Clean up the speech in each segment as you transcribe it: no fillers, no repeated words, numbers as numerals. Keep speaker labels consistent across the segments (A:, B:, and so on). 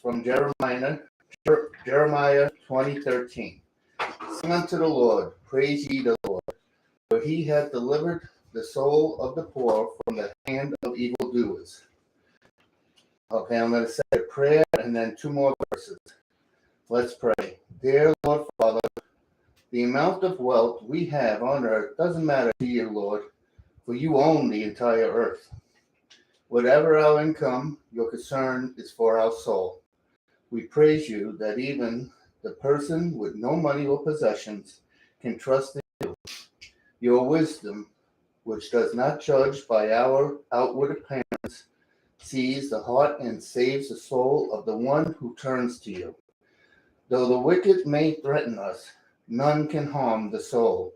A: from Jeremiah 20:13. Sing unto the Lord, praise ye the Lord, for he hath delivered the soul of the poor from the hand of evildoers. Okay, I'm going to say a prayer and then two more verses. Let's pray. Dear Lord Father, the amount of wealth we have on earth doesn't matter to you, Lord, for you own the entire earth. Whatever our income, your concern is for our soul. We praise you that even the person with no money or possessions can trust in you. Your wisdom, which does not judge by our outward appearance, sees the heart and saves the soul of the one who turns to you. Though the wicked may threaten us, none can harm the soul.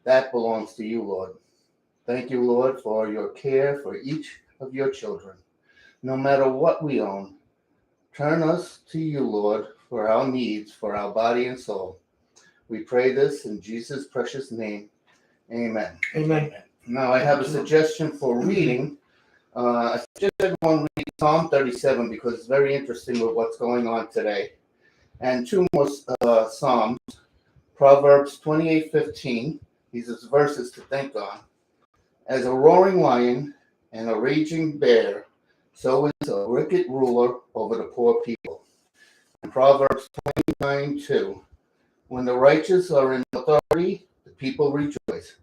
A: That belongs to you, Lord. Thank you, Lord, for your care for each of your children. No matter what we own, turn us to you, Lord, for our needs, for our body and soul. We pray this in Jesus' precious name. Amen.
B: Amen.
A: Now I have a suggestion for reading. I suggest everyone read Psalm 37 because it's very interesting with what's going on today. And two more Psalms, Proverbs 28:15. These are verses to think on. As a roaring lion and a raging bear, so is a wicked ruler over the poor people. And Proverbs 29:2. When the righteous are in authority, the people rejoice.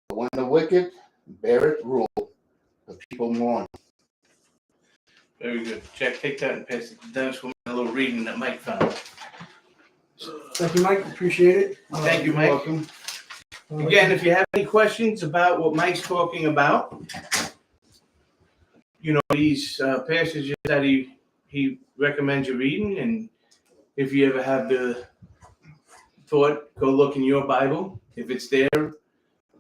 A: But when the wicked beareth rule, the people mourn.
C: Very good. Jack, take that and pass it to Dennis with a little reading that Mike found.
B: Thank you, Mike. Appreciate it.
C: Thank you, Mike.
A: Welcome.
C: Again, if you have any questions about what Mike's talking about, these passages that he recommends you reading, and if you ever have the thought, go look in your Bible. If it's there,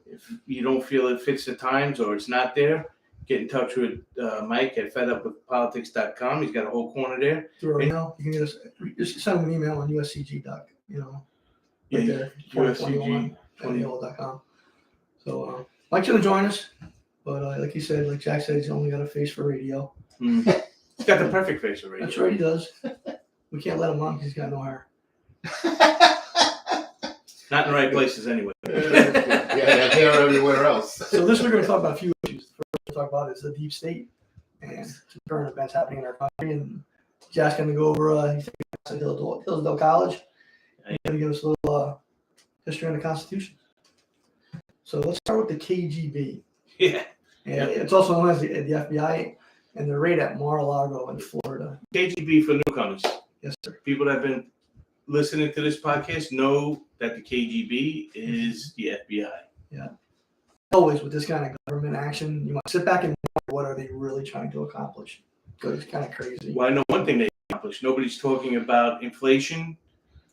C: if you don't feel it fits the times or it's not there, get in touch with Mike at fedupwithpolitics.com. He's got a whole corner there.
B: Through our email, you can just send him an email on uscg.
C: Yeah,
B: there,
C: uscg20.com.
B: So Mike's gonna join us, but like he said, like Jack said, he's only got a face for radio.
C: He's got the perfect face for radio.
B: That's right, he does. We can't let him on because he's got no hair.
C: Not in the right places anyway.
A: Yeah, hair everywhere else.
B: So this we're going to talk about a few issues. The first we'll talk about is the deep state and some current events happening in our country. And Jack's going to go over. He's at Hillsdale College. He's going to give us a little history on the Constitution. So let's start with the KGB.
C: Yeah.
B: And it's also known as the FBI, and they're right at Mar-a-Lago in Florida.
C: KGB for newcomers.
B: Yes, sir.
C: People that have been listening to this podcast know that the KGB is the FBI.
B: Yeah. Always with this kind of government action, you want to sit back and wonder what are they really trying to accomplish? Because it's kind of crazy.
C: Well, I know one thing they accomplished. Nobody's talking about inflation,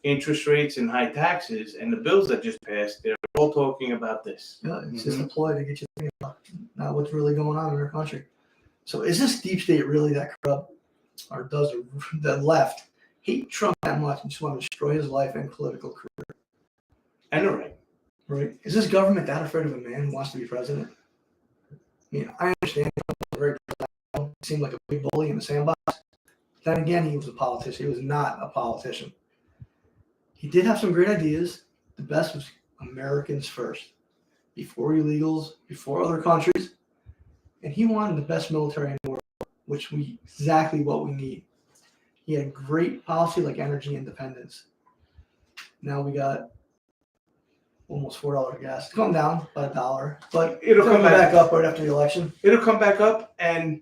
C: interest rates, and high taxes, and the bills that just passed. They're all talking about this.
B: Yeah, it's just a ploy to get you thinking about not what's really going on in our country. So is this deep state really that corrupt, or does the left hate Trump that much and just want to destroy his life and political career?
C: I know, right?
B: Right. Is this government that afraid of a man who wants to be president? I mean, I understand Trump seemed like a big bully in the sandbox. Then again, he was a politician. He was not a politician. He did have some great ideas. The best was Americans first, before illegals, before other countries. And he wanted the best military in the world, which exactly what we need. He had great policy like energy independence. Now we got almost $4 gas. It's come down by $1, but it'll come back up right after the election.
C: It'll come back up, and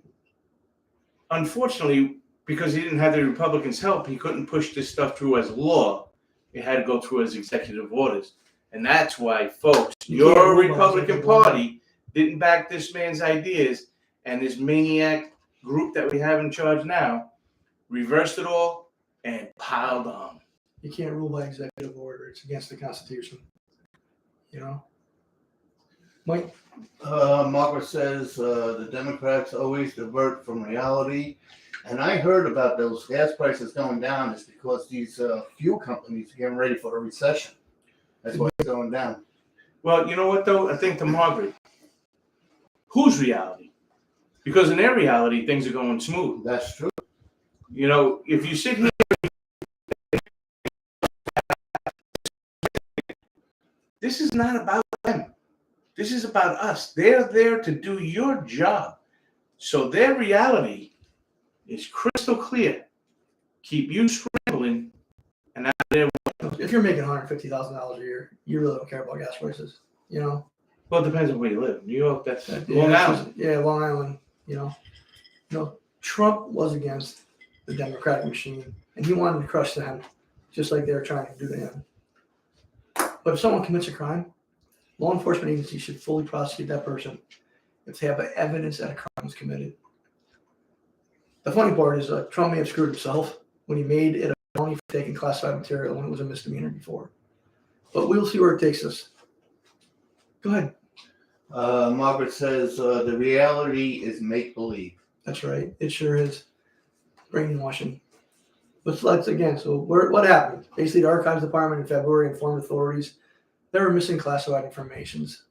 C: unfortunately, because he didn't have the Republicans' help, he couldn't push this stuff through as law. It had to go through as executive orders. And that's why, folks, your Republican Party didn't back this man's ideas, and this maniac group that we have in charge now reversed it all and piled on.
B: You can't rule by executive order. It's against the Constitution. Mike?
A: Margaret says the Democrats always divert from reality. And I heard about those gas prices going down is because these fuel companies are getting ready for a recession. That's why it's going down.
C: Well, you know what, though? I think to Margaret, whose reality? Because in their reality, things are going smooth.
A: That's true.
C: You know, if you sit here, this is not about them. This is about us. They're there to do your job. So their reality is crystal clear. Keep you scrambling, and out there.
B: If you're making $150,000 a year, you really don't care about gas prices. You know.
C: Well, it depends on where you live. New York, that's
B: Yeah,
C: Long Island.
B: Yeah, Long Island. You know, Trump was against the Democratic machine, and he wanted to crush them, just like they're trying to do to him. But if someone commits a crime, law enforcement agencies should fully prosecute that person if they have evidence that a crime was committed. The funny part is Trump may have screwed himself when he made it a felony for taking classified material when it was a misdemeanor before. But we'll see where it takes us. Go ahead.
A: Margaret says the reality is make-believe.
B: That's right. It sure is. Brainwashing. But let's again, so what happened? Basically, the Archives Department in February informed authorities they were missing classified informations.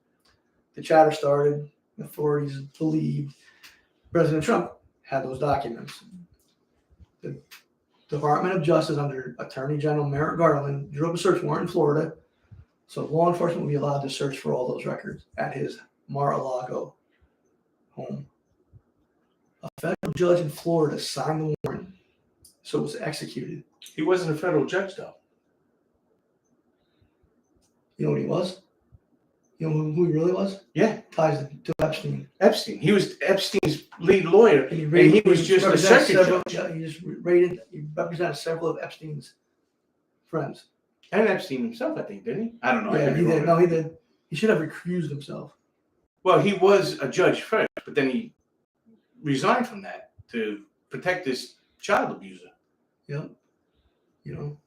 B: The chatter started. Authorities believed President Trump had those documents. The Department of Justice, under Attorney General Merrick Garland, drew up a search warrant in Florida, so law enforcement will be allowed to search for all those records at his Mar-a-Lago home. A federal judge in Florida signed the warrant, so it was executed.
C: He wasn't a federal judge, though.
B: You know what he was? You know who he really was?
C: Yeah.
B: Ties to Epstein.
C: Epstein. He was Epstein's lead lawyer, and he was just a circuit judge.
B: Yeah, he represented several of Epstein's friends.
C: And Epstein himself, I think, didn't he? I don't know.
B: Yeah, he did. No, he did. He should have recused himself.
C: Well, he was a judge first, but then he resigned from that to protect this child abuser.
B: Yep. You know,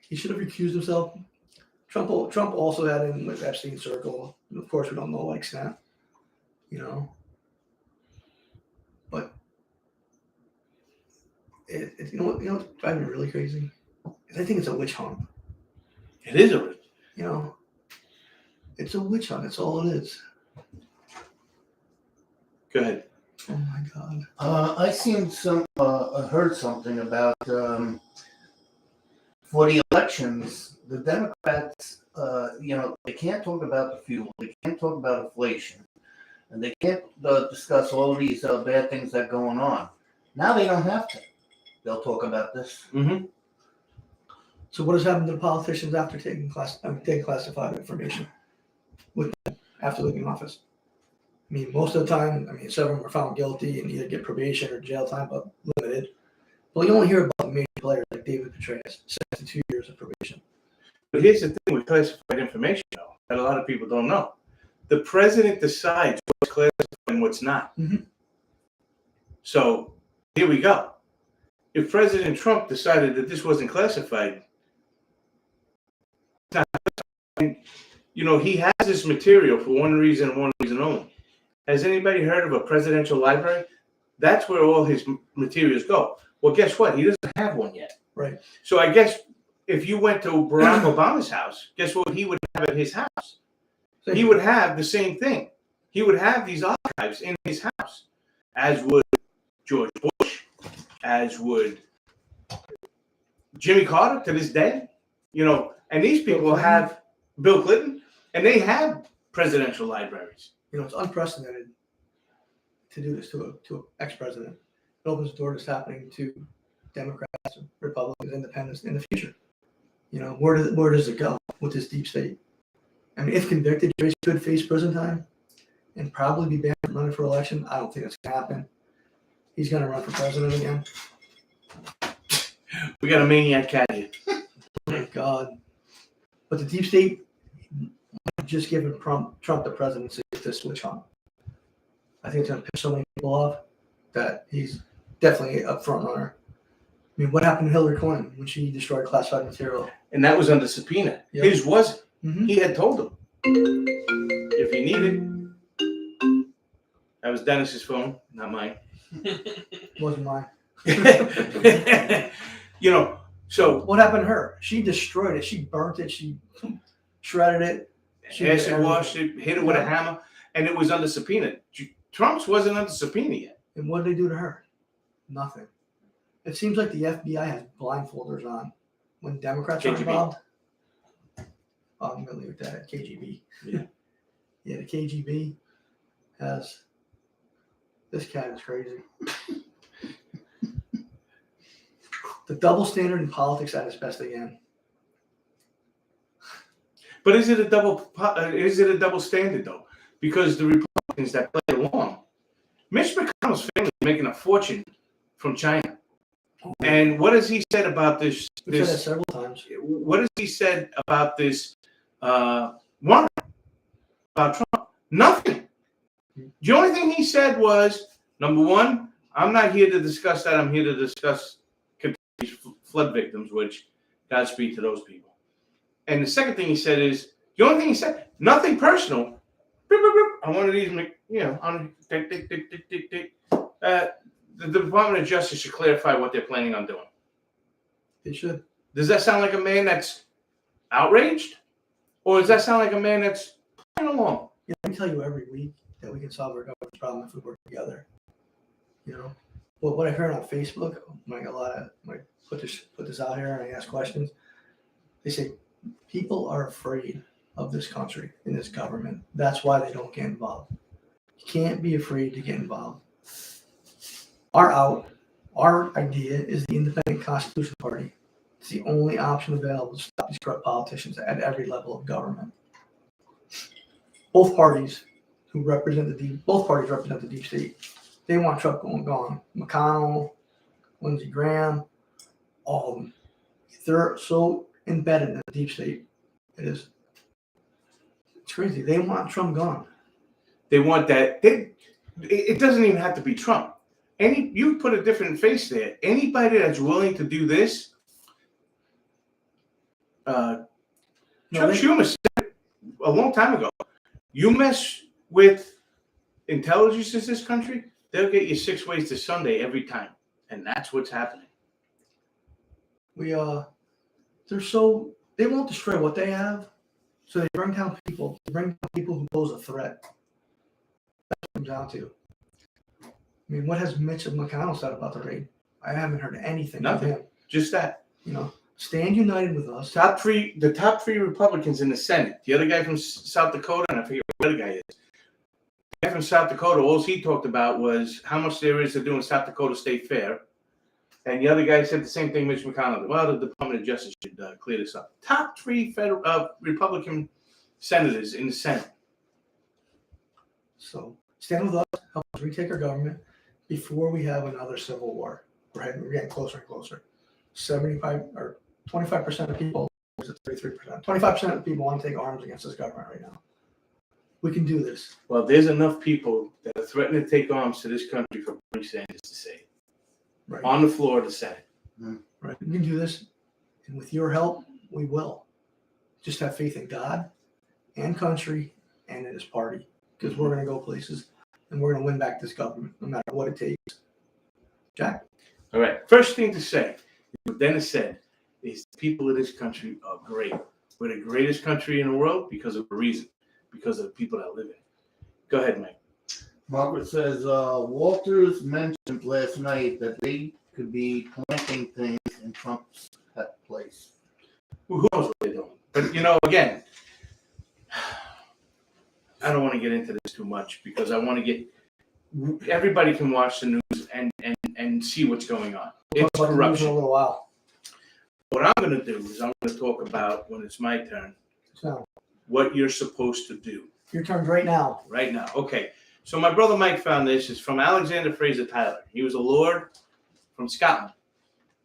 B: he should have recused himself. Trump also had him with Epstein's circle. Of course, we don't know what extent. You know, but you know what's driving me really crazy is I think it's a witch hunt.
C: It is a witch.
B: You know, it's a witch hunt. That's all it is.
C: Go ahead.
B: Oh my God.
A: I seen heard something about for the elections, the Democrats, they can't talk about the fuel, they can't talk about inflation, and they can't discuss all of these bad things that are going on. Now they don't have to. They'll talk about this.
C: Mm-hmm.
B: So what has happened to the politicians after taking classified information with them after leaving office? I mean, most of the time, some of them were found guilty and either get probation or jail time, but limited. Well, you only hear about major players like David Petraeus, 72 years of probation.
C: But here's the thing with classified information, though, that a lot of people don't know. The president decides what's classified and what's not.
B: Mm-hmm.
C: So here we go. If President Trump decided that this wasn't classified, it's not classified. You know, he has this material for one reason and one reason only. Has anybody heard of a presidential library? That's where all his materials go. Well, guess what? He doesn't have one yet.
B: Right.
C: So I guess if you went to Barack Obama's house, guess what he would have at his house? He would have the same thing. He would have these archives in his house, as would George Bush, as would Jimmy Carter to this day. You know, and these people have Bill Clinton, and they have presidential libraries.
B: You know, it's unprecedented to do this to an ex-president. It opens the door to this happening to Democrats, Republicans, Independents in the future. You know, where does it go with this deep state? I mean, if convicted, Joyce could face prison time and probably be banned from running for election. I don't think that's going to happen. He's going to run for president again.
C: We got a maniac cat here.
B: Oh my God. But the deep state might just given Trump the presidency with this switch on. I think it's going to piss so many people off that he's definitely a front runner. I mean, what happened to Hillary Clinton when she destroyed classified material?
C: And that was under subpoena.
B: Yep.
C: His wasn't.
B: Mm-hmm.
C: He had told him. If he needed. That was Dennis's phone, not mine.
B: Wasn't mine.
C: You know, so.
B: What happened to her? She destroyed it. She burnt it. She shredded it. She
C: Acid washed it, hit it with a hammer, and it was under subpoena. Trump's wasn't under subpoena yet.
B: And what did they do to her? Nothing. It seems like the FBI has blindfolders on when Democrats are
C: KGB.
B: involved. Oh, I'm gonna leave it at KGB.
C: Yeah.
B: Yeah, the KGB has. This cat is crazy. The double standard in politics at its best again.
C: But is it a double standard though? Because the Republicans that play along, Mitch McConnell's family is making a fortune from China. And what has he said about this?
B: We've said that several times.
C: What has he said about this warrant about Trump? Nothing. The only thing he said was, number one, I'm not here to discuss that. I'm here to discuss flood victims, which Godspeed to those people. And the second thing he said is, the only thing he said, nothing personal. I one of these, the Department of Justice should clarify what they're planning on doing.
B: They should.
C: Does that sound like a man that's outraged? Or does that sound like a man that's playing along?
B: Yeah, I tell you every week that we can solve our government's problem if we work together. You know, well, what I heard on Facebook, like a lot of, like, put this out here and I ask questions. They say people are afraid of this country and this government. That's why they don't get involved. You can't be afraid to get involved. Our idea is the Independent Constitution Party. It's the only option available to stop these corrupt politicians at every level of government. Both parties represent the deep state. They want Trump gone. McConnell, Lindsey Graham, all of them. They're so embedded in the deep state. It's crazy. They want Trump gone.
C: They want that. It doesn't even have to be Trump. You put a different face there. Anybody that's willing to do this, Chuck Schumer said a long time ago, you mess with intelligence in this country, they'll get you 6 ways to Sunday every time. And that's what's happening.
B: They won't destroy what they have. So they bring down people. They bring down people who pose a threat. That's what it comes down to. I mean, what has Mitch McConnell said about the raid? I haven't heard anything.
C: Nothing.
B: From him.
C: Just that.
B: You know, stand united with us.
C: The top three Republicans in the Senate. The other guy from South Dakota, and I forget what the other guy is. The guy from South Dakota, all he talked about was how much there is to do in South Dakota State Fair. And the other guy said the same thing Mitch McConnell did. Well, the Department of Justice should clear this up. Top three Republican senators in the Senate.
B: So stand with us, help us retake our government before we have another civil war. We're getting closer and closer. 25% of people, is it 33%? 25% of people want to take arms against this government right now. We can do this.
C: Well, there's enough people that are threatening to take arms to this country for Bernie Sanders to say it.
B: Right.
C: On the floor of the Senate.
B: Right. We can do this. And with your help, we will. Just have faith in God and country and in his party. Because we're going to go places and we're going to win back this government, no matter what it takes. Jack?
C: All right. First thing to say, what Dennis said, is the people of this country are great. We're the greatest country in the world because of a reason. Because of the people that live in it. Go ahead, Mike.
A: Margaret says, Walters mentioned last night that they could be planting things in Trump's place.
C: Who knows what they're doing? But, again, I don't want to get into this too much because I want to get – everybody can watch the news and see what's going on. It's corruption.
B: For a little while.
C: What I'm going to do is I'm going to talk about, when it's my turn, what you're supposed to do.
B: Your turn's right now.
C: Right now. Okay. So my brother Mike found this. It's from Alexander Fraser Tyler. He was a lord from Scotland.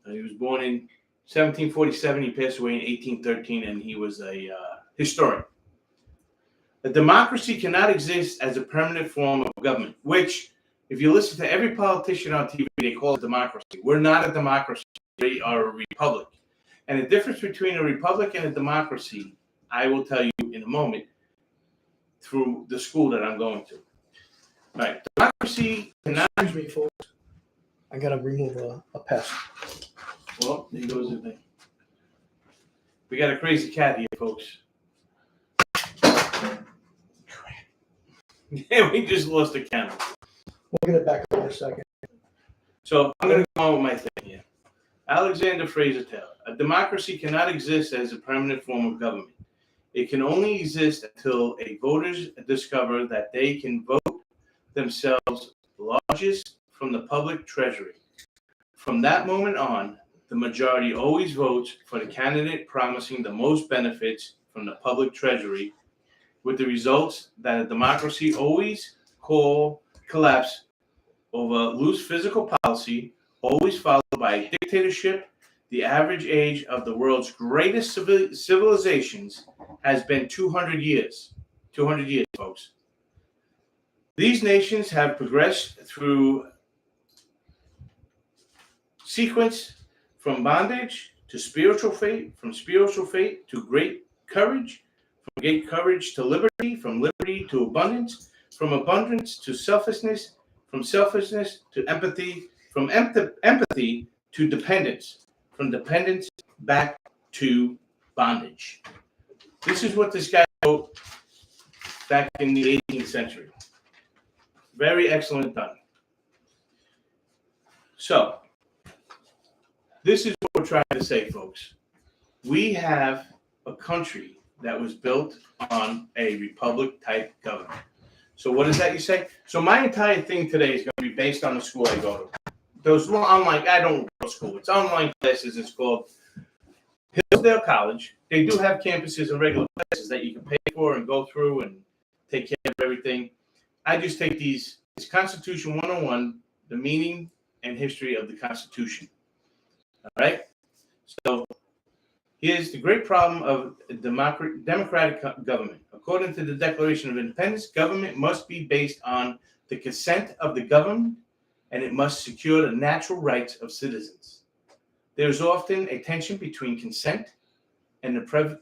C: He was born in 1747. He passed away in 1813, and he was a historian. A democracy cannot exist as a permanent form of government, which, if you listen to every politician on TV, they call it democracy. We're not a democracy. We are a republic. And the difference between a republic and a democracy, I will tell you in a moment through the school that I'm going to. All right, democracy cannot.
B: Excuse me, folks. I gotta remove a pest.
C: Well, there goes the thing. We got a crazy cat here, folks. Yeah, we just lost the camera.
B: We'll get it back in a second.
C: So I'm gonna go on with my thing here. Alexander Fraser Taylor. A democracy cannot exist as a permanent form of government. It can only exist until voters discover that they can vote themselves largest from the public treasury. From that moment on, the majority always votes for the candidate promising the most benefits from the public treasury, with the results that a democracy always collapse over loose physical policy, always followed by dictatorship. The average age of the world's greatest civilizations has been 200 years. 200 years, folks. These nations have progressed through sequence from bondage to spiritual faith, from spiritual faith to great courage, from great courage to liberty, from liberty to abundance, from abundance to selflessness, from selflessness to empathy, from empathy to dependence, from dependence back to bondage. This is what this guy wrote back in the 18th century. Very excellent done. So, this is what we're trying to say, folks. We have a country that was built on a republic-type government. So what is that you say? So my entire thing today is going to be based on the school I go to. Those online, I don't go to school. It's online classes. It's called Hillsdale College. They do have campuses and regular classes that you can pay for and go through and take care of everything. I just take these. It's Constitution 101, the meaning and history of the Constitution. All right? So here's the great problem of democratic government. According to the Declaration of Independence, government must be based on the consent of the governed, and it must secure the natural rights of citizens. There is often a tension between consent and the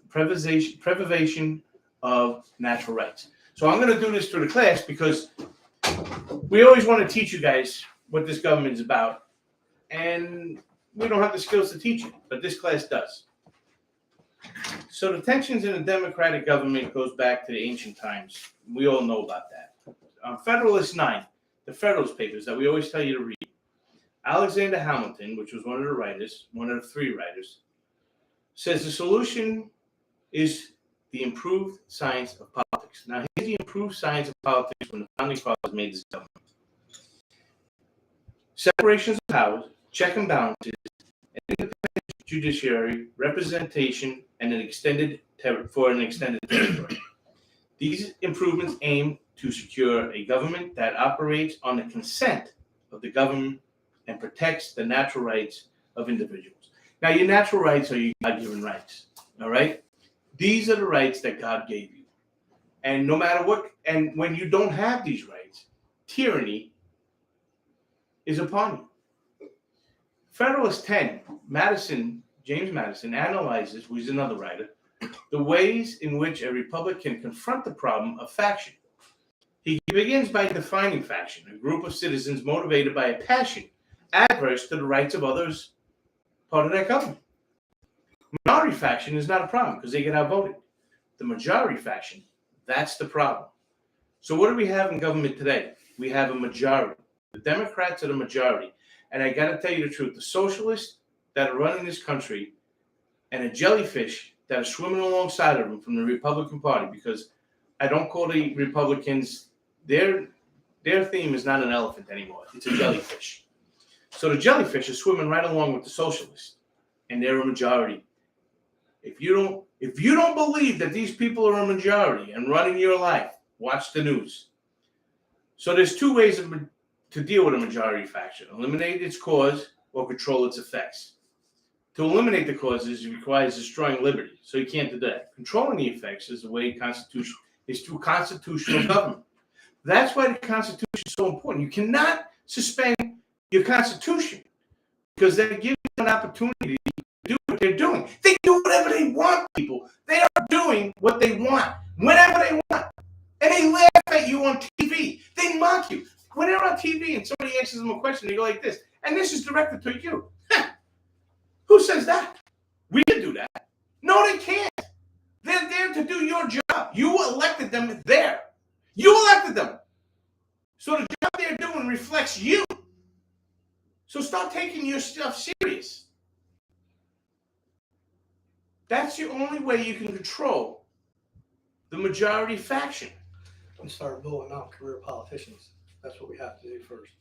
C: privation of natural rights. So I'm going to do this through the class because we always want to teach you guys what this government is about, and we don't have the skills to teach it, but this class does. So the tensions in a democratic government goes back to the ancient times. We all know about that. Federalist 9, the Federalist Papers that we always tell you to read. Alexander Hamilton, which was one of the writers, one of the three writers, says the solution is the improved science of politics. Now, here's the improved science of politics when the founding fathers made this government. Separations of powers, check and balances, an independent judiciary, representation, and an extended territory. These improvements aim to secure a government that operates on the consent of the government and protects the natural rights of individuals. Now, your natural rights are your God-given rights, all right? These are the rights that God gave you. And no matter what, and when you don't have these rights, tyranny is upon you. Federalist 10, James Madison analyzes, who's another writer, the ways in which a republic can confront the problem of faction. He begins by defining faction, a group of citizens motivated by a passion adverse to the rights of others, part of that government. Minority faction is not a problem because they get outvoted. The majority faction, that's the problem. So what do we have in government today? We have a majority. The Democrats are the majority. And I got to tell you the truth, the socialists that are running this country and the jellyfish that are swimming alongside of them from the Republican Party, because I don't call the Republicans, their theme is not an elephant anymore. It's a jellyfish. So the jellyfish is swimming right along with the socialists, and they're a majority. If you don't believe that these people are a majority and running your life, watch the news. So there's two ways to deal with a majority faction: eliminate its cause or control its effects. To eliminate the causes requires destroying liberty, so you can't do that. Controlling the effects is the way is through constitutional government. That's why the Constitution is so important. You cannot suspend your Constitution because that gives you an opportunity to do what they're doing. They do whatever they want, people. They are doing what they want, whenever they want. And they laugh at you on TV. They mock you. When they're on TV and somebody answers them a question, they go like this, and this is directed to you. Who says that? We can do that. No, they can't. They're there to do your job. You elected them there. You elected them. So the job they're doing reflects you. So stop taking your stuff serious. That's the only way you can control the majority faction.
B: And start voting out career politicians. That's what we have to do first.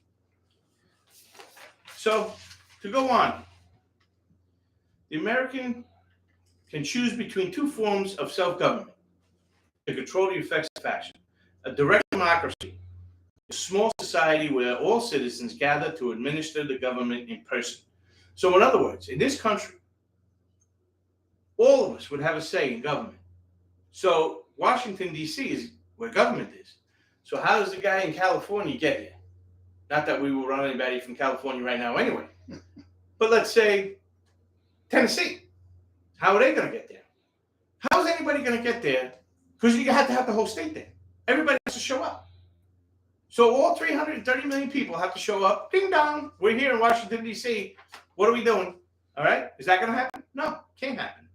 C: So, to go on, the American can choose between two forms of self-government to control the effects of faction. A direct democracy, a small society where all citizens gather to administer the government in person. So in other words, in this country, all of us would have a say in government. So Washington, D.C. is where government is. So how does the guy in California get here? Not that we will run anybody from California right now anyway. But let's say Tennessee. How are they going to get there? How is anybody going to get there? Because you have to have the whole state there. Everybody has to show up. So all 330 million people have to show up. Ding dong. We're here in Washington, D.C. What are we doing? All right. Is that going to happen? No, can't happen.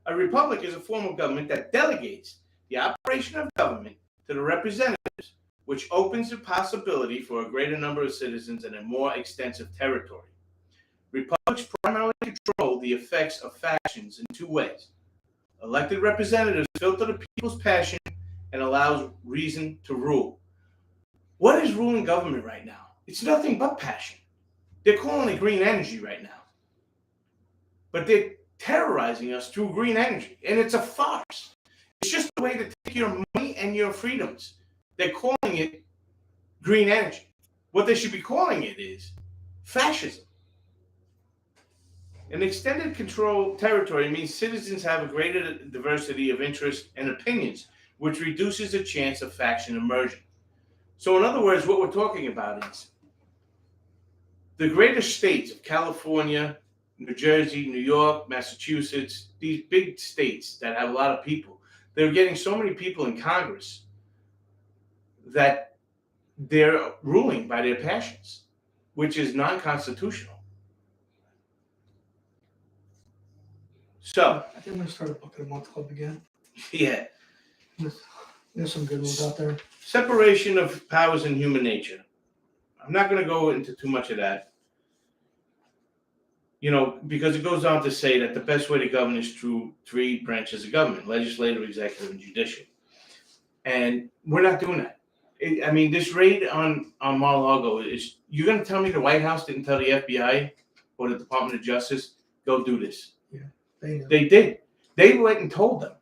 C: A republic is a form of government that delegates the operation of government to the representatives, which opens the possibility for a greater number of citizens and a more extensive territory. Republics primarily control the effects of factions in two ways. Elected representatives filter the people's passion and allows reason to rule. What is ruling government right now? It's nothing but passion. They're calling it green energy right now. But they're terrorizing us through green energy, and it's a farce. It's just a way to take your money and your freedoms. They're calling it green energy. What they should be calling it is fascism. An extended control territory means citizens have a greater diversity of interests and opinions, which reduces the chance of faction emerging. So in other words, what we're talking about is the greater states of California, New Jersey, New York, Massachusetts, these big states that have a lot of people, they're getting so many people in Congress that they're ruling by their passions, which is non-constitutional. So,
B: I think I'm going to start a book of the month club again.
C: yeah.
B: There's some good ones out there.
C: Separation of powers in human nature. I'm not going to go into too much of that. Because it goes on to say that the best way to govern is through three branches of government: legislative, executive, and judicial. And we're not doing that. This raid on Mar-a-Lago is, you're going to tell me the White House didn't tell the FBI or the Department of Justice, go do this?
B: Yeah,
C: they did. They went and told them.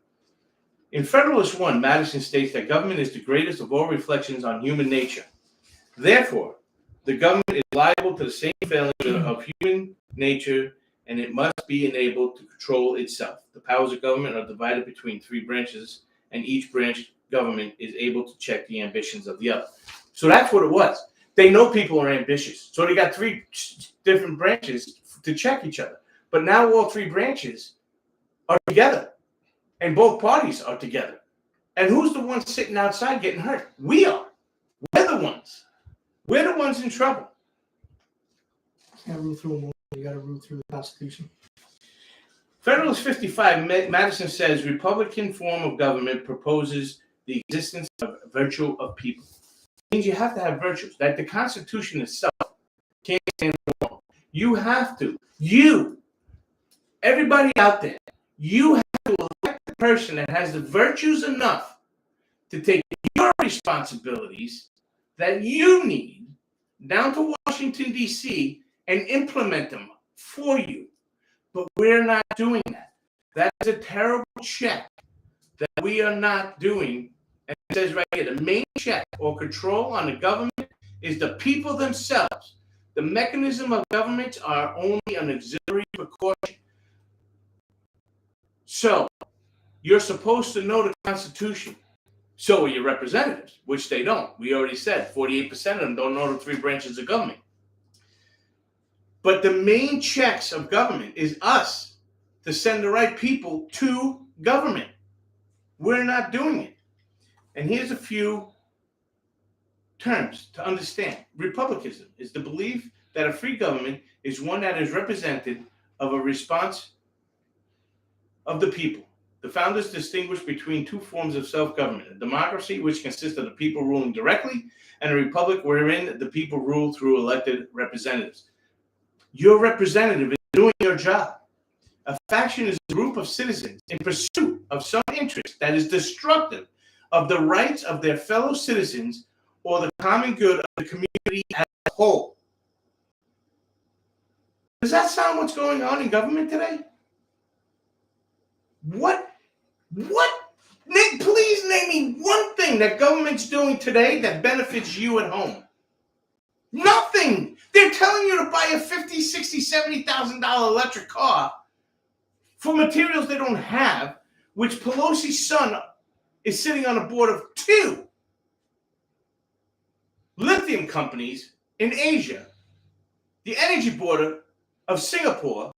C: In Federalist 1, Madison states that government is the greatest of all reflections on human nature. Therefore, the government is liable to the same failings of human nature, and it must be enabled to control itself. The powers of government are divided between three branches, and each branch government is able to check the ambitions of the other. So that's what it was. They know people are ambitious. So they got three different branches to check each other. But now all three branches are together, and both parties are together. And who's the one sitting outside getting hurt? We are. We're the ones. We're the ones in trouble.
B: You got to rule through them. You got to rule through the Constitution.
C: Federalist 55, Madison says, Republican form of government proposes the existence of virtue of people. It means you have to have virtues. That the Constitution itself can't stand alone. You have to. Everybody out there, you have to elect the person that has the virtues enough to take your responsibilities that you need down to Washington, D.C., and implement them for you. But we're not doing that. That is a terrible check that we are not doing. And it says right here, the main check or control on the government is the people themselves. The mechanism of governments are only an auxiliary precaution. So, you're supposed to know the Constitution. So are your representatives, which they don't. We already said 48% of them don't know the three branches of government. But the main checks of government is us to send the right people to government. We're not doing it. And here's a few terms to understand. Republicanism is the belief that a free government is one that is representative of a response of the people. The founders distinguished between two forms of self-government: a democracy, which consists of the people ruling directly, and a republic wherein the people rule through elected representatives. Your representative is doing your job. A faction is a group of citizens in pursuit of some interest that is destructive of the rights of their fellow citizens or the common good of the community as a whole. Does that sound what's going on in government today? What? Nick, please name me one thing that government's doing today that benefits you at home. Nothing. They're telling you to buy a $50,000, $60,000, $70,000 electric car for materials they don't have, which Pelosi's son is sitting on a board of 2 lithium companies in Asia, the energy board of Singapore,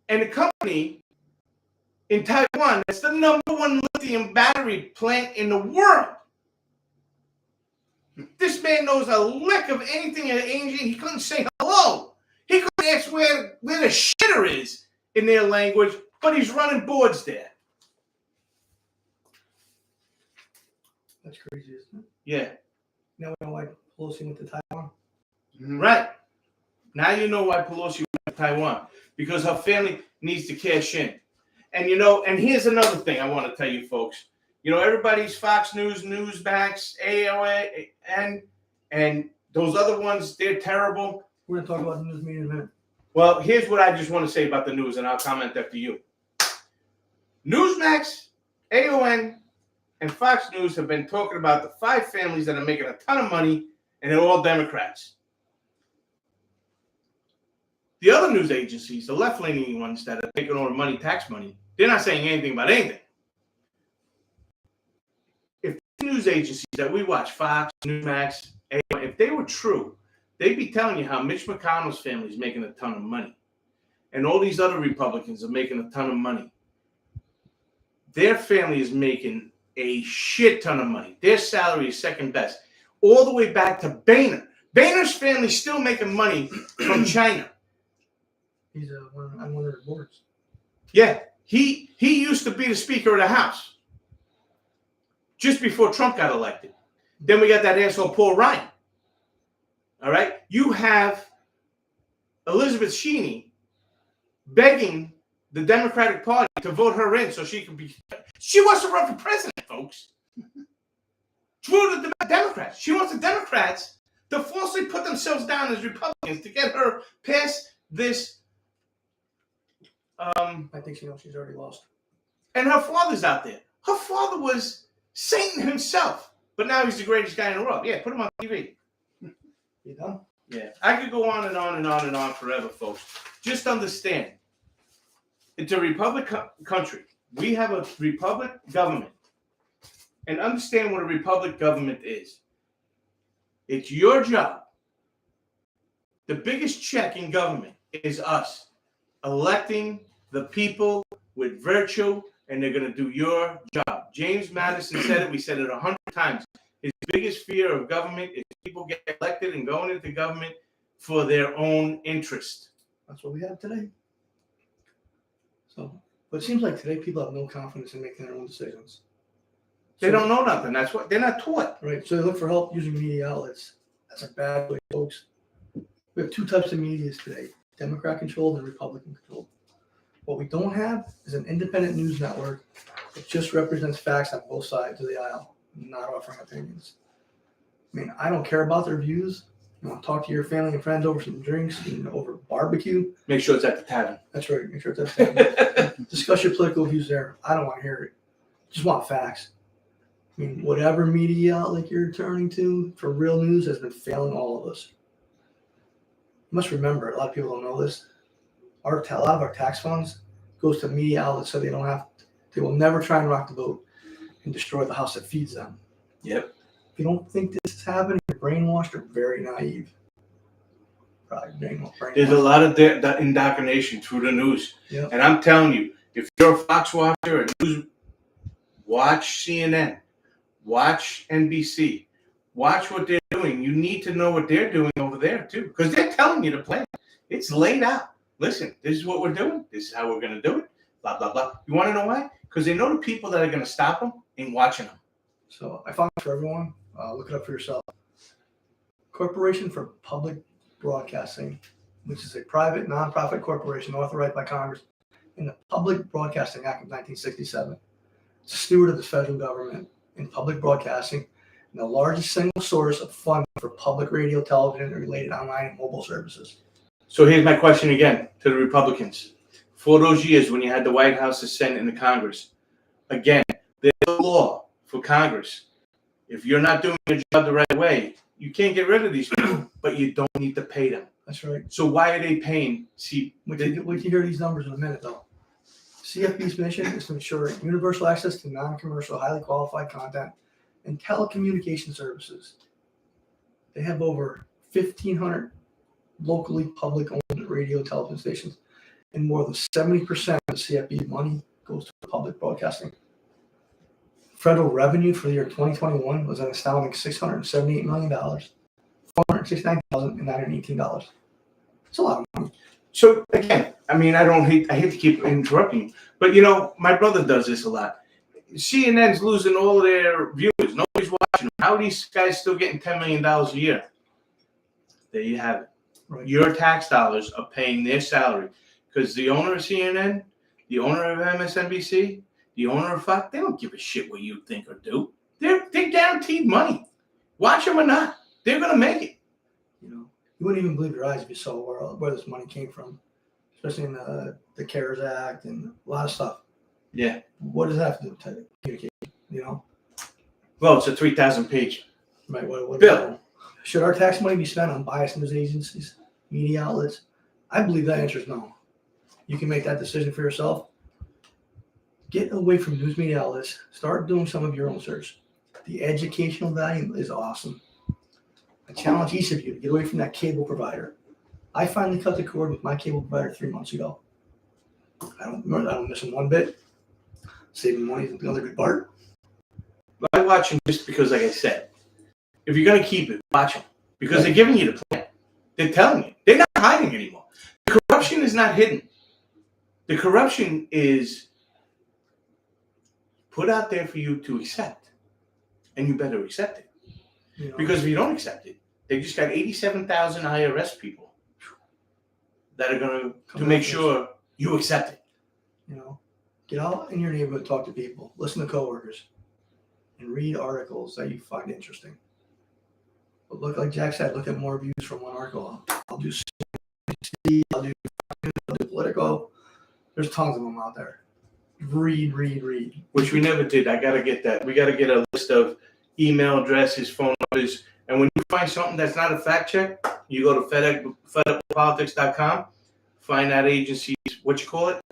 C: and a company in Taiwan that's the #1 lithium battery plant in the world. This man knows a lick of anything in Asia. He couldn't say hello. He couldn't ask where the shitter is in their language, but he's running boards there.
B: That's crazy, isn't it?
C: Yeah.
B: Now we know why Pelosi went to Taiwan.
C: Right. Now you know why Pelosi went to Taiwan. Because her family needs to cash in. And and here's another thing I want to tell you folks. Everybody's Fox News, Newsmax, AOA, and those other ones, they're terrible.
B: We're going to talk about the news media in a minute.
C: Well, here's what I just want to say about the news, and I'll comment after you. Newsmax, AON, and Fox News have been talking about the 5 families that are making a ton of money, and they're all Democrats. The other news agencies, the left-leaning ones that are taking all the money, tax money, they're not saying anything about anything. If the news agencies that we watch, Fox, Newsmax, AON, if they were true, they'd be telling you how Mitch McConnell's family is making a ton of money. And all these other Republicans are making a ton of money. Their family is making a shit ton of money. Their salary is second best. All the way back to Boehner. Boehner's family's still making money from China.
B: He's on one of their boards.
C: Yeah. He used to be the Speaker of the House just before Trump got elected. Then we got that asshole Paul Ryan. All right? You have Elizabeth Cheney begging the Democratic Party to vote her in so she wants to run for president, folks. Through the Democrats. She wants the Democrats to falsely put themselves down as Republicans to get her past this.
B: I think she knows she's already lost.
C: And her father's out there. Her father was Satan himself, but now he's the greatest guy in the world. Yeah, put him on TV.
B: You done?
C: Yeah, I could go on and on and on and on forever, folks. Just understand, it's a republic country. We have a republic government. And understand what a republic government is. It's your job. The biggest check in government is us electing the people with virtue, and they're going to do your job. James Madison said it. We said it 100 times. His biggest fear of government is people get elected and going into government for their own interest.
B: That's what we have today. So, but it seems like today people have no confidence in making their own decisions.
C: They don't know nothing. That's what they're not taught.
B: Right. So they look for help using media outlets. That's a bad way, folks. We have 2 types of media today: Democrat controlled and Republican controlled. What we don't have is an independent news network that just represents facts on both sides of the aisle, not offering opinions. I mean, I don't care about their views. You want to talk to your family and friends over some drinks and over barbecue?
C: Make sure it's at the tavern.
B: That's right. Make sure it's at the Discuss your political views there. I don't want to hear it. Just want facts. I mean, whatever media outlet you're turning to for real news has been failing all of us. You must remember, a lot of people don't know this. A lot of our tax funds goes to media outlets so they will never try and rock the boat and destroy the house that feeds them.
C: Yep.
B: If you don't think this is happening, you're brainwashed or very naive. Probably brainwashed.
C: There's a lot of indoctrination through the news.
B: Yep.
C: And I'm telling you, if you're a Fox watcher, watch CNN, watch NBC, watch what they're doing. You need to know what they're doing over there, too, because they're telling you the plan. It's laid out. Listen, this is what we're doing. This is how we're going to do it. Blah, blah, blah. You want to know why? Because they know the people that are going to stop them ain't watching them.
B: So I found it for everyone. Look it up for yourself. Corporation for Public Broadcasting, which is a private, nonprofit corporation authorized by Congress in the Public Broadcasting Act of 1967. It's a steward of the federal government in public broadcasting and the largest single source of funding for public radio, television, and related online and mobile services.
C: So here's my question again to the Republicans. For those years when you had the White House, the Senate, and the Congress, again, there's a law for Congress. If you're not doing your job the right way, you can't get rid of these people, but you don't need to pay them.
B: That's right.
C: So why are they paying? See,
B: We can hear these numbers in a minute, though. CFB's mission is to ensure universal access to non-commercial, highly qualified content and telecommunication services. They have over 1,500 locally public-owned radio television stations, and more than 70% of CFB money goes to public broadcasting. Federal revenue for the year 2021 was an astounding $678 million, $469,918. It's a lot of money.
C: So again, I mean, I hate to keep interrupting you, but you know, my brother does this a lot. CNN's losing all of their viewers. Nobody's watching them. How are these guys still getting $10 million a year? There you have it.
B: Right.
C: Your tax dollars are paying their salary because the owner of CNN, the owner of MSNBC, the owner of Fox, they don't give a shit what you think or do. They're guaranteed money. Watch them or not, they're gonna make it.
B: You know, you wouldn't even believe your eyes if you saw where this money came from, especially in the CARES Act and a lot of stuff.
C: Yeah.
B: What does that have to do with communication? You know.
C: Well, it's a 3,000 page
B: Right. What
C: bill.
B: Should our tax money be spent on biased news agencies, media outlets? I believe that answer is no. You can make that decision for yourself. Get away from news media outlets. Start doing some of your own research. The educational value is awesome. I challenge each of you to get away from that cable provider. I finally cut the cord with my cable provider 3 months ago. I don't miss them one bit. Saving money is another good part.
C: I watch them just because, like I said, if you're going to keep it, watch them. Because they're giving you the plan. They're telling you. They're not hiding anymore. The corruption is not hidden. The corruption is put out there for you to accept. And you better accept it.
B: You know,
C: Because if you don't accept it, they just got 87,000 IRS people that are going to make sure you accept it.
B: you know, get out in your neighborhood, talk to people, listen to coworkers, and read articles that you find interesting. But look, like Jack said, look at more views from one article. I'll do CNBC, I'll do Politico. There's tons of them out there. Read.
C: Which we never did. I got to get that. We got to get a list of email addresses, phone numbers. And when you find something that's not a fact check, you go to fedupwithpolitics.com, find that agency's,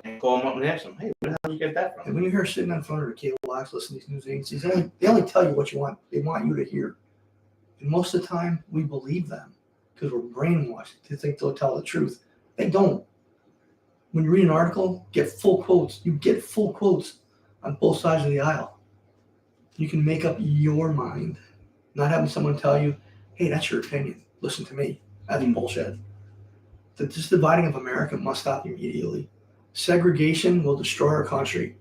C: and call them up and ask them, hey, where the hell did you get that from?
B: And when you're here sitting in front of a cable box listening to these news agencies, they only tell you what you want. They want you to hear. And most of the time, we believe them because we're brainwashed to think they'll tell the truth. They don't. When you read an article, get full quotes. You get full quotes on both sides of the aisle. You can make up your mind, not having someone tell you, hey, that's your opinion. Listen to me. That's bullshit. This dividing of America must stop immediately. Segregation will destroy our country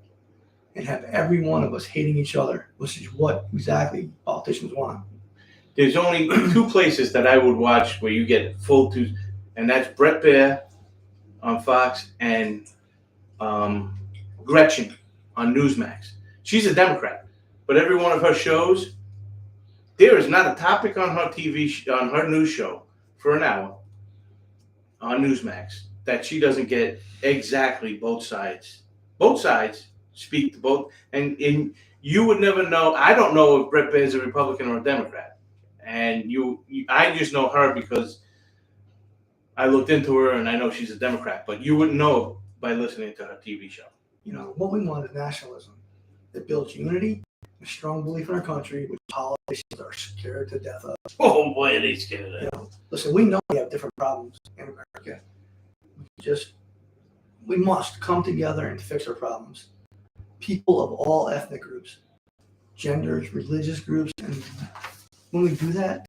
B: and have every one of us hating each other, which is what exactly politicians want.
C: There's only two places that I would watch where you get full to, and that's Brett Baer on Fox and Gretchen on Newsmax. She's a Democrat, but every one of her shows, there is not a topic on her on her news show for an hour on Newsmax that she doesn't get exactly both sides. Both sides speak to both, and you would never know. I don't know if Brett Baer is a Republican or a Democrat. And I just know her because I looked into her and I know she's a Democrat, but you wouldn't know by listening to her TV show.
B: You know, what we want is nationalism that builds unity, a strong belief in our country, which politicians are scared to death of.
C: Oh boy, are they scared of that.
B: You know, listen, we know we have different problems in America. We must come together and fix our problems. People of all ethnic groups, genders, religious groups, and when we do that,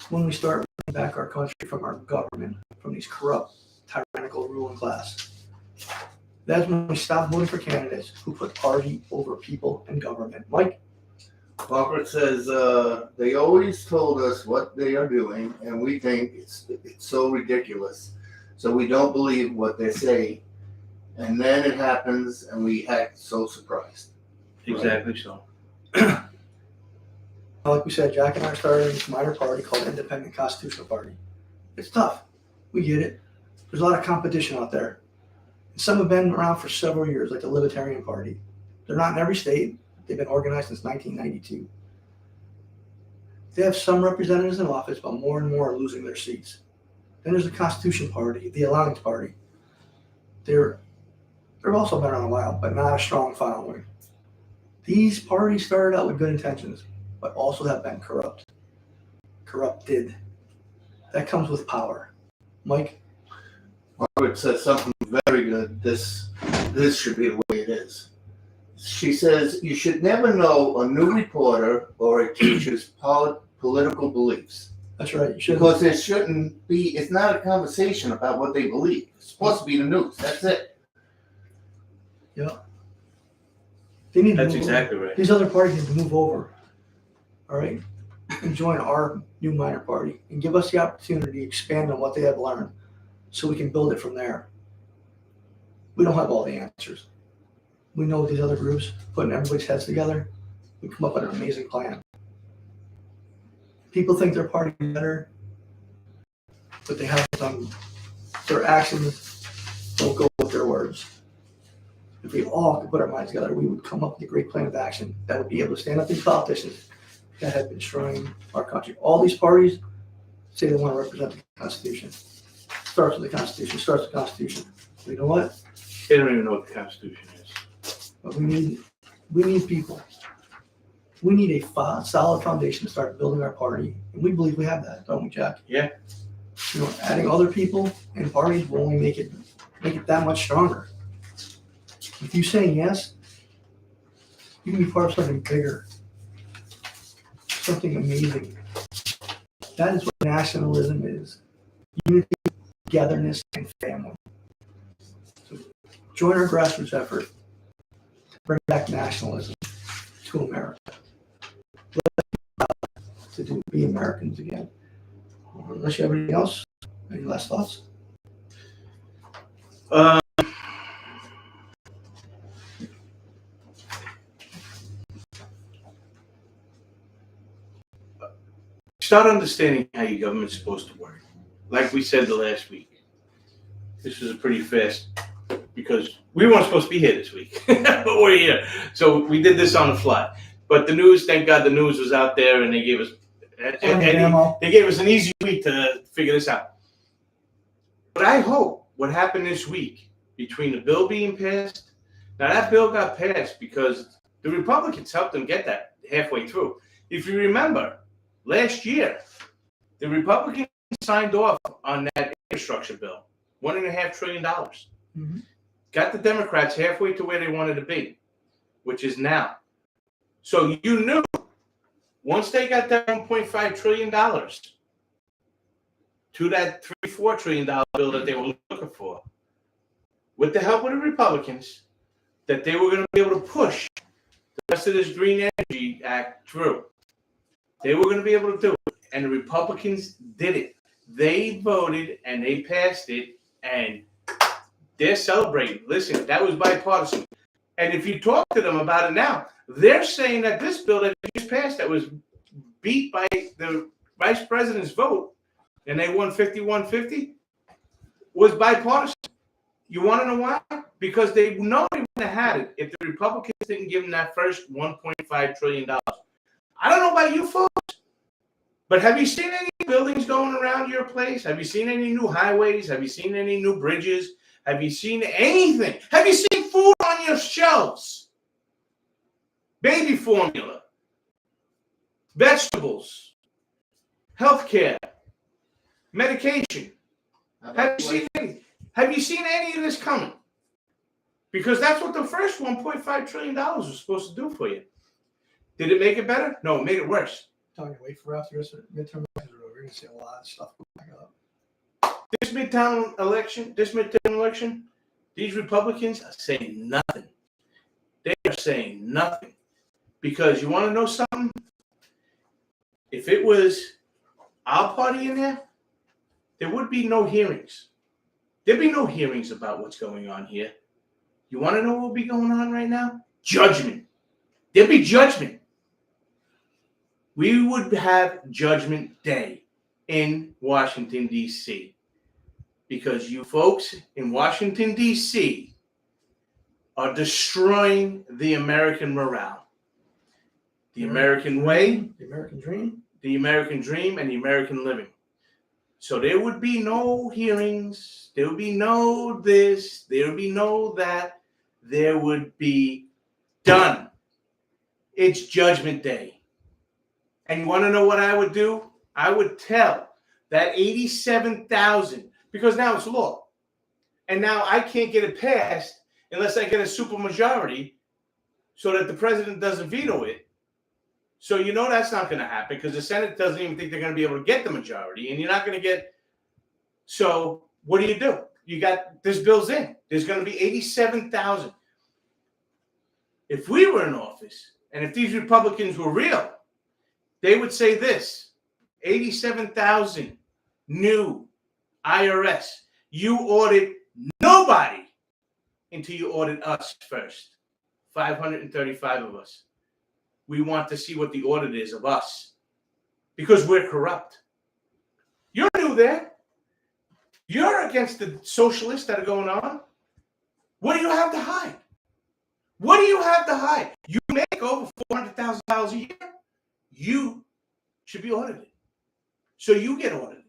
B: when we start winning back our country from our government, from these corrupt, tyrannical ruling class, that's when we stop voting for candidates who put party over people and government. Mike?
A: Robert says they always told us what they are doing, and we think it's so ridiculous. So we don't believe what they say. And then it happens, and we act so surprised.
C: Exactly so.
B: Like we said, Jack and I started this minor party called Independent Constitutional Party. It's tough. We get it. There's a lot of competition out there. And some have been around for several years, like the Libertarian Party. They're not in every state. They've been organized since 1992. They have some representatives in office, but more and more are losing their seats. Then there's the Constitution Party, the Alliance Party. They've also been around a while, but not a strong following. These parties started out with good intentions, but also have been corrupted. That comes with power. Mike?
A: Margaret says something very good. This should be the way it is. She says, you should never know a new reporter or a teacher's political beliefs.
B: That's right.
A: Because there shouldn't be, it's not a conversation about what they believe. It's supposed to be the news. That's it.
B: Yeah. They need to
C: That's
B: move
C: exactly
B: over.
C: right.
B: These other parties need to move over. All right? And join our new minor party and give us the opportunity to expand on what they have learned so we can build it from there. We don't have all the answers. We know these other groups, putting everybody's heads together, we come up with an amazing plan. People think their party is better, but they have some, their actions don't go with their words. If we all could put our minds together, we would come up with a great plan of action that would be able to stand up to these politicians that have been destroying our country. All these parties say they want to represent the Constitution. Starts with the Constitution, starts with the Constitution. But you know what?
C: They don't even know what the Constitution is.
B: But we need people. We need a solid foundation to start building our party. And we believe we have that, don't we, Jack?
C: Yeah.
B: You know, adding other people and parties will only make it that much stronger. If you say yes, you can be part of something bigger, something amazing. That is what nationalism is. Unity, togetherness, and family. So join our grassroots effort. Bring back nationalism to America. Let us be Americans again. Unless you have anything else, any last thoughts?
C: Start understanding how your government's supposed to work. Like we said the last week. This was a pretty fast, because we weren't supposed to be here this week, but we're here. So we did this on the fly. But the news, thank God the news was out there, and they gave us they gave us an easy week to figure this out. But I hope what happened this week between the bill being passed, now that bill got passed because the Republicans helped them get that halfway through. If you remember, last year, the Republicans signed off on that infrastructure bill, $1.5 trillion.
B: Mm-hmm.
C: Got the Democrats halfway to where they wanted to be, which is now. So you knew once they got that $1.5 trillion to that $3-4 trillion bill that they were looking for, with the help of the Republicans, that they were going to be able to push the rest of this Green Energy Act through. They were going to be able to do it, and the Republicans did it. They voted, and they passed it, and they're celebrating. Listen, that was bipartisan. And if you talk to them about it now, they're saying that this bill that just passed that was beat by the vice president's vote, and they won 51-50, was bipartisan. You want to know why? Because they know they wouldn't have had it if the Republicans didn't give them that first $1.5 trillion. I don't know about you folks, but have you seen any buildings going around your place? Have you seen any new highways? Have you seen any new bridges? Have you seen anything? Have you seen food on your shelves? Baby formula, vegetables, healthcare, medication. Have you seen any of this coming? Because that's what the first $1.5 trillion was supposed to do for you. Did it make it better? No, it made it worse.
B: Telling you, wait for after this midterm elections are over. You're going to see a lot of stuff go back up.
C: This midterm election, these Republicans are saying nothing. They are saying nothing. Because you want to know something? If it was our party in there, there would be no hearings. There'd be no hearings about what's going on here. You want to know what will be going on right now? Judgment. There'll be judgment. We would have Judgment Day in Washington, D.C. because you folks in Washington, D.C. are destroying the American morale. The American way,
B: the American dream,
C: and the American living. So there would be no hearings. There would be no this. There would be no that. There would be done. It's Judgment Day. And you want to know what I would do? I would tell that 87,000, because now it's law. And now I can't get it passed unless I get a supermajority so that the president doesn't veto it. So you know that's not going to happen because the Senate doesn't even think they're going to be able to get the majority, and you're not going to get. So what do? You got this bill's in. There's going to be 87,000. If we were in office, and if these Republicans were real, they would say this: 87,000 new IRS. You audit nobody until you audit us first. 535 of us. We want to see what the audit is of us because we're corrupt. You're new there. You're against the socialists that are going on. What do you have to hide? What do you have to hide? You make over $400,000 a year. You should be audited. So you get audited.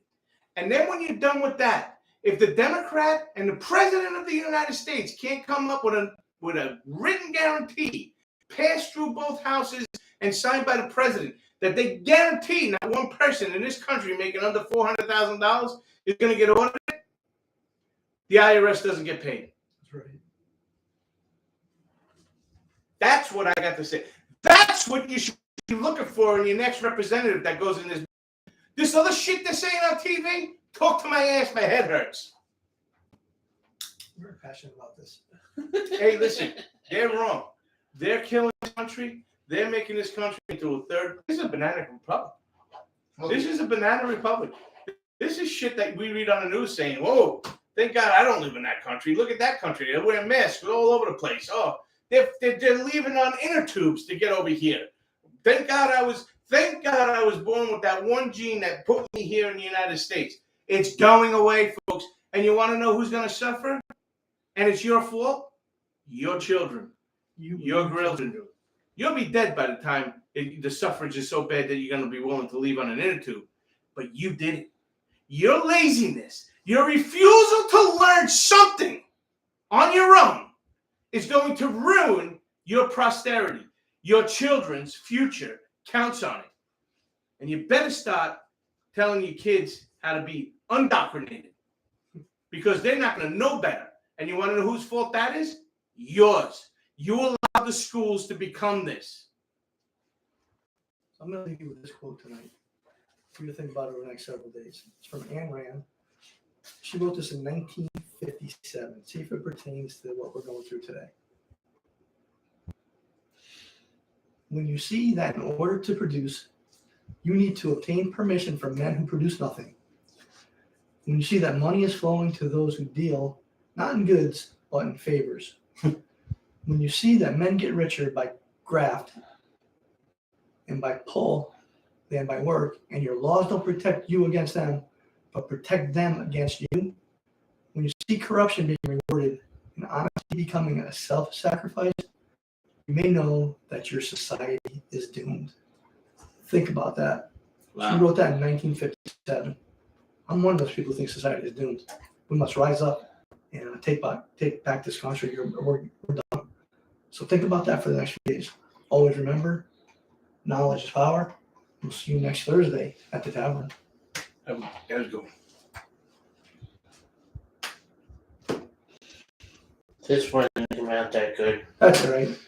C: And then when you're done with that, if the Democrat and the President of the United States can't come up with a written guarantee passed through both houses and signed by the president that they guarantee not one person in this country making under $400,000 is going to get audited, the IRS doesn't get paid.
B: That's right.
C: That's what I got to say. That's what you should be looking for in your next representative that goes in this other shit they're saying on TV. Talk to my ass. My head hurts.
B: We're passionate about this.
C: Hey, listen, they're wrong. They're killing this country. They're making this country into a third. This is a banana republic. This is a banana republic. This is shit that we read on the news saying, whoa, thank God I don't live in that country. Look at that country. They're wearing masks all over the place. Oh, they're leaving on inner tubes to get over here. Thank God I was born with that one gene that put me here in the United States. It's going away, folks. And you want to know who's going to suffer? And it's your fault? Your children. Your grandchildren. You'll be dead by the time the suffrage is so bad that you're going to be willing to leave on an inner tube. But you did it. Your laziness, your refusal to learn something on your own is going to ruin your posterity. Your children's future counts on it. And you better start telling your kids how to be undoctrinated because they're not going to know better. And you want to know whose fault that is? Yours. You allow the schools to become this.
B: I'm going to leave you with this quote tonight for you to think about over the next several days. It's from Ayn Rand. She wrote this in 1957. See if it pertains to what we're going through today. When you see that in order to produce, you need to obtain permission from men who produce nothing. When you see that money is flowing to those who deal, not in goods, but in favors. When you see that men get richer by graft and by pull than by work, and your laws don't protect you against them, but protect them against you. When you see corruption being rewarded and honesty becoming a self-sacrifice, you may know that your society is doomed. Think about that. Wow. She wrote that in 1957. I'm one of those people who think society is doomed. We must rise up and take back this country. We're done. So think about that for the next few days. Always remember, knowledge is power. We'll see you next Thursday at the tavern.
C: That was good.
D: This one didn't come out that good.
B: That's all right.